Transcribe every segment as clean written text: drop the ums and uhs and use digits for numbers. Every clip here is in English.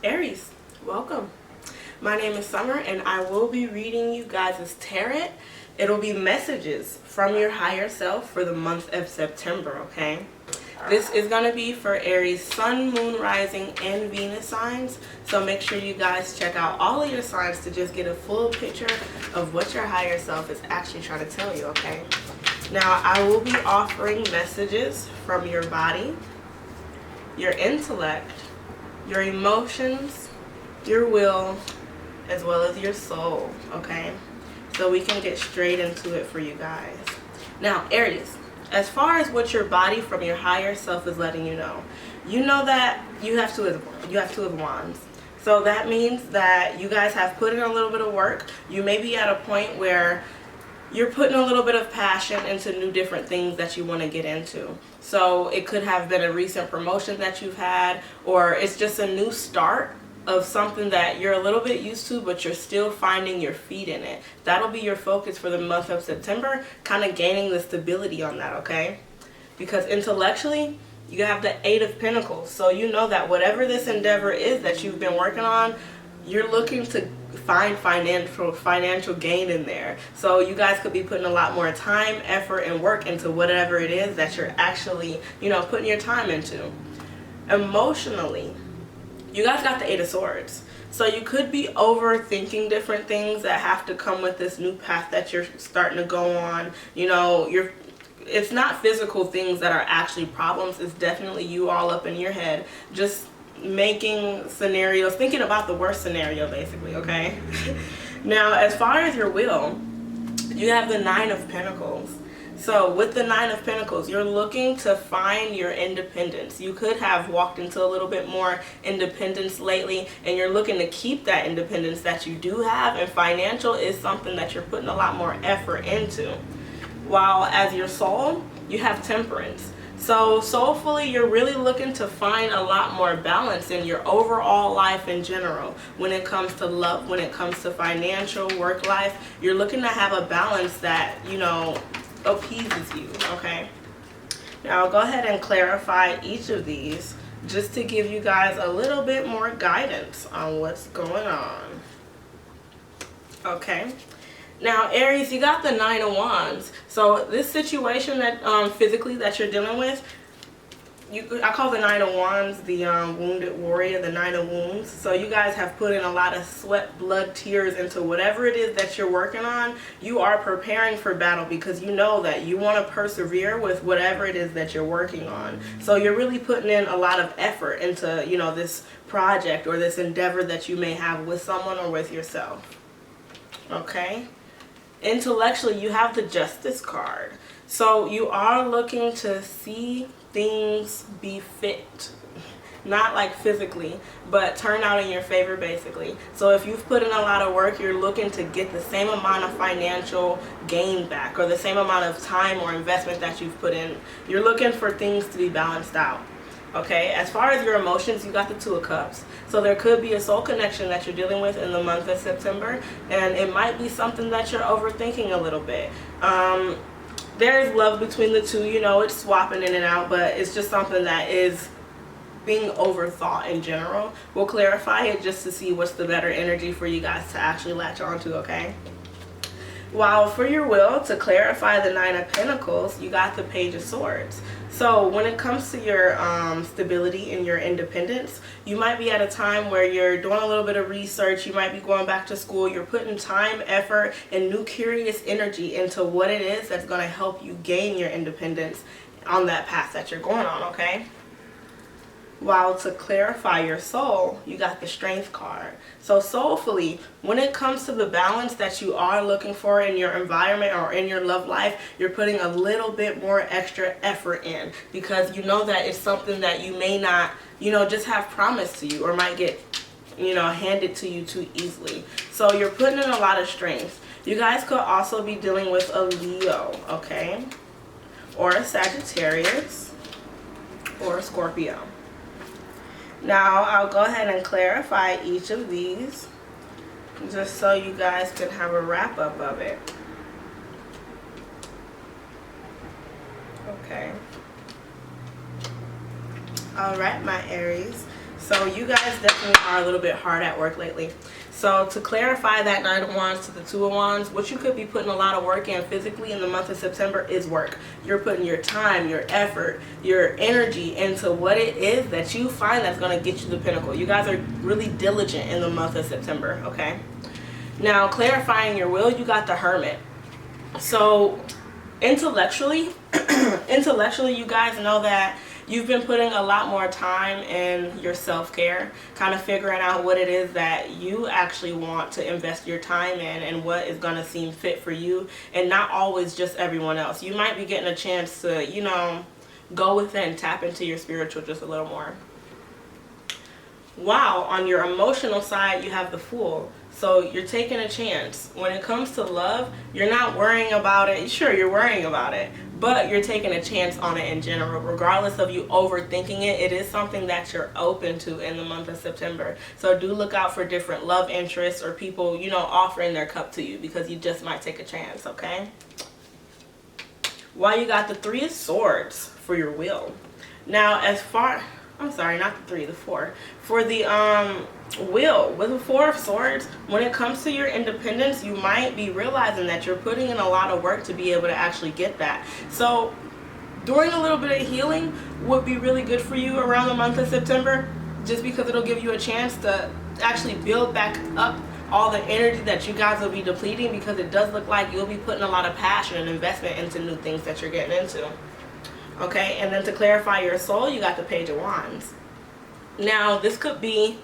Aries, welcome. My name is Summer and I will be reading you guys' tarot. It'll be messages from your higher self for the month of September, okay? This is going to be for Aries Sun, Moon, Rising, and Venus signs. So make sure you guys check out all of your signs to just get a full picture of what your higher self is actually trying to tell you, okay? Now, I will be offering messages from your body, your intellect, your emotions, your will, as well as your soul, okay? So we can get straight into it for you guys. Now, Aries, as far as what your body from your higher self is letting you know that you have two of wands. So that means that you guys have put in a little bit of work. You may be at a point where you're putting a little bit of passion into new different things that you want to get into. So it could have been a recent promotion that you've had, or it's just a new start of something that you're a little bit used to, but you're still finding your feet in it. That'll be your focus for the month of September, kind of gaining the stability on that, okay? Because intellectually, you have the Eight of Pentacles. So you know that whatever this endeavor is that you've been working on, you're looking to find financial gain in there. So you guys could be putting a lot more time, effort, and work into whatever it is that you're actually, putting your time into. Emotionally, you guys got the Eight of Swords. So you could be overthinking different things that have to come with this new path that you're starting to go on. It's not physical things that are actually problems. It's definitely you all up in your head, just making scenarios, thinking about the worst scenario, basically, okay? Now, as far as your will, you have the Nine of Pentacles. So with the Nine of Pentacles, you're looking to find your independence. You could have walked into a little bit more independence lately, and you're looking to keep that independence that you do have, and financial is something that you're putting a lot more effort into. While as your soul, you have Temperance. So soulfully, you're really looking to find a lot more balance in your overall life in general. When it comes to love, when it comes to financial, work life, you're looking to have a balance that, appeases you, okay? Now I'll go ahead and clarify each of these just to give you guys a little bit more guidance on what's going on. Okay. Now, Aries, you got the Nine of Wands. So this situation that physically that you're dealing with, I call the Nine of Wands the wounded warrior, the Nine of Wounds. So you guys have put in a lot of sweat, blood, tears into whatever it is that you're working on. You are preparing for battle because you know that you want to persevere with whatever it is that you're working on. So you're really putting in a lot of effort into, this project or this endeavor that you may have with someone or with yourself. Okay? Intellectually, you have the Justice card. So you are looking to see things be fit, not like physically, but turn out in your favor, basically. So if you've put in a lot of work, you're looking to get the same amount of financial gain back, or the same amount of time or investment that you've put in. You're looking for things to be balanced out. Okay, as far as your emotions, you got the Two of Cups. So there could be a soul connection that you're dealing with in the month of September, and it might be something that you're overthinking a little bit. There is love between the two, it's swapping in and out, but it's just something that is being overthought in general. We'll clarify it just to see what's the better energy for you guys to actually latch onto, okay? While for your will, to clarify the Nine of Pentacles, you got the Page of Swords. So when it comes to your stability and your independence, you might be at a time where you're doing a little bit of research, you might be going back to school, you're putting time, effort, and new curious energy into what it is that's going to help you gain your independence on that path that you're going on, okay? While to clarify your soul, you got the Strength card. So soulfully, when it comes to the balance that you are looking for in your environment or in your love life, you're putting a little bit more extra effort in, because you know that it's something that you may not, just have promised to you, or might get, handed to you too easily. So you're putting in a lot of strength. You guys could also be dealing with a Leo, okay? Or a Sagittarius, or a Scorpio. Now, I'll go ahead and clarify each of these just so you guys can have a wrap up of it. Okay. Alright, my Aries. So you guys definitely are a little bit hard at work lately. So to clarify that Nine of Wands to the Two of Wands, what you could be putting a lot of work in physically in the month of September is work. You're putting your time, your effort, your energy into what it is that you find that's going to get you the pinnacle. You guys are really diligent in the month of September, okay? Now, clarifying your will, you got the Hermit. So intellectually, you guys know that you've been putting a lot more time in your self-care, kind of figuring out what it is that you actually want to invest your time in and what is going to seem fit for you, and not always just everyone else. You might be getting a chance to, you know, go within, tap into your spiritual just a little more. Wow, on your emotional side, you have the Fool. So you're taking a chance. When it comes to love, you're not worrying about it. Sure, you're worrying about it, but you're taking a chance on it in general. Regardless of you overthinking it, it is something that you're open to in the month of September. So do look out for different love interests or people, you know, offering their cup to you, because you just might take a chance, okay? Why you got the Three of Swords for your will. Now, as far... I'm sorry, not the 3, the 4. For the will, with the 4 of Swords, when it comes to your independence, you might be realizing that you're putting in a lot of work to be able to actually get that. So doing a little bit of healing would be really good for you around the month of September, just because it'll give you a chance to actually build back up all the energy that you guys will be depleting, because it does look like you'll be putting a lot of passion and investment into new things that you're getting into. Okay, and then to clarify your soul, you got the Page of Wands. Now, this could be,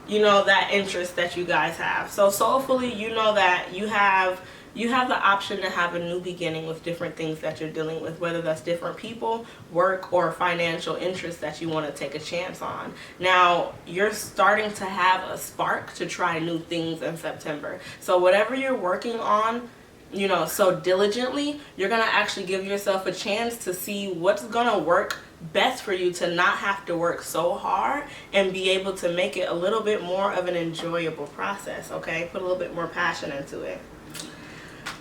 you know, that interest that you guys have. So soulfully, you know that you have the option to have a new beginning with different things that you're dealing with, whether that's different people, work, or financial interests that you want to take a chance on. Now, you're starting to have a spark to try new things in September. So whatever you're working on, you know, so diligently, you're going to actually give yourself a chance to see what's going to work best for you, to not have to work so hard and be able to make it a little bit more of an enjoyable process, okay? Put a little bit more passion into it.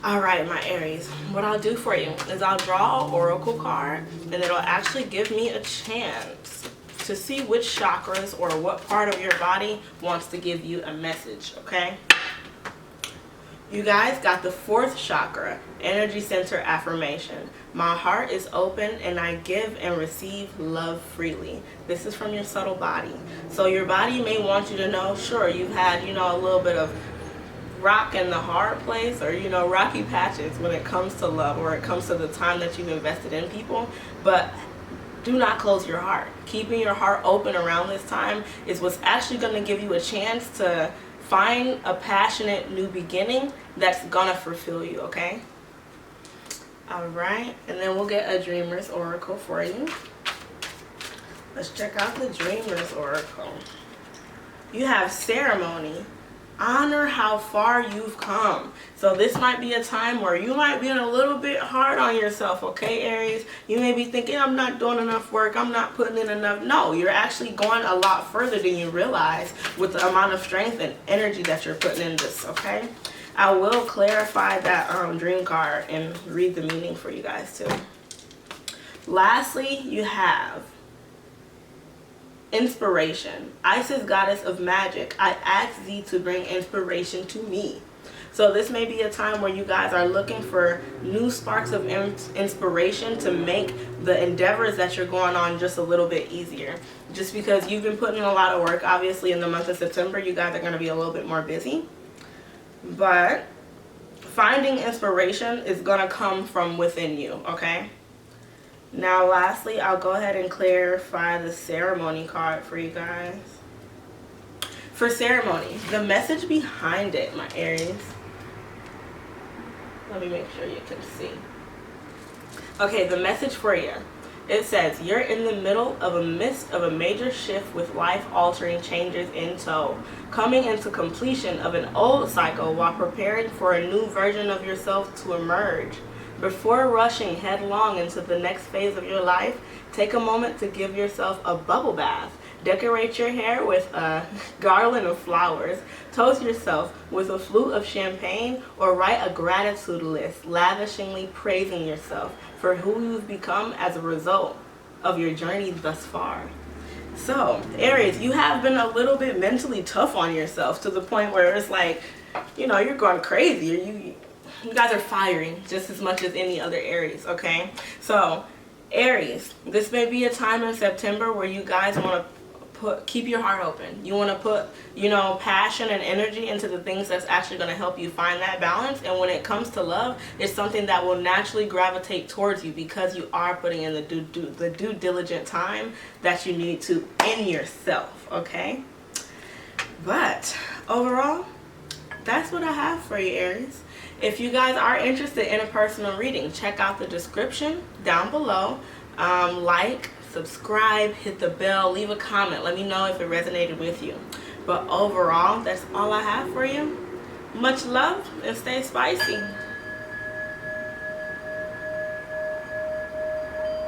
All right, my Aries, what I'll do for you is I'll draw an oracle card, and it'll actually give me a chance to see which chakras or what part of your body wants to give you a message, okay? You guys got the 4th chakra, energy center affirmation. My heart is open and I give and receive love freely. This is from your subtle body. So your body may want you to know, sure, you've had, you know, a little bit of rock in the hard place, or, you know, rocky patches when it comes to love, or it comes to the time that you've invested in people, but do not close your heart. Keeping your heart open around this time is what's actually going to give you a chance to find a passionate new beginning that's gonna fulfill you, okay? All right, and then we'll get a Dreamer's Oracle for you. Let's check out the Dreamer's Oracle. You have Ceremony. Honor how far you've come. So this might be a time where you might be a little bit hard on yourself, okay, Aries? You may be thinking, I'm not doing enough work, I'm not putting in enough. No, you're actually going a lot further than you realize with the amount of strength and energy that you're putting in this, okay? I will clarify that dream card and read the meaning for you guys too. Lastly, you have Inspiration. Isis, goddess of magic, I ask thee to bring inspiration to me. So this may be a time where you guys are looking for new sparks of inspiration to make the endeavors that you're going on just a little bit easier. Just because you've been putting in a lot of work, obviously in the month of September, you guys are going to be a little bit more busy. But finding inspiration is going to come from within you, okay? Now, lastly, I'll go ahead and clarify the Ceremony card for you guys. For Ceremony, the message behind it, my Aries. Let me make sure you can see. Okay, the message for you. It says, you're in the middle of a midst of a major shift with life-altering changes in tow, coming into completion of an old cycle while preparing for a new version of yourself to emerge. Before rushing headlong into the next phase of your life, take a moment to give yourself a bubble bath. Decorate your hair with a garland of flowers. Toast yourself with a flute of champagne, or write a gratitude list, lavishingly praising yourself for who you've become as a result of your journey thus far. So, Aries, you have been a little bit mentally tough on yourself to the point where it's like, you know, you're going crazy. You guys are firing just as much as any other Aries, okay? So, Aries, this may be a time in September where you guys want to keep your heart open. You want to put, you know, passion and energy into the things that's actually going to help you find that balance. And when it comes to love, it's something that will naturally gravitate towards you because you are putting in the due diligent time that you need to in yourself, okay? But overall, that's what I have for you, Aries. If you guys are interested in a personal reading, check out the description down below. Like, subscribe, hit the bell, leave a comment. Let me know if it resonated with you. But overall, that's all I have for you. Much love and stay spicy.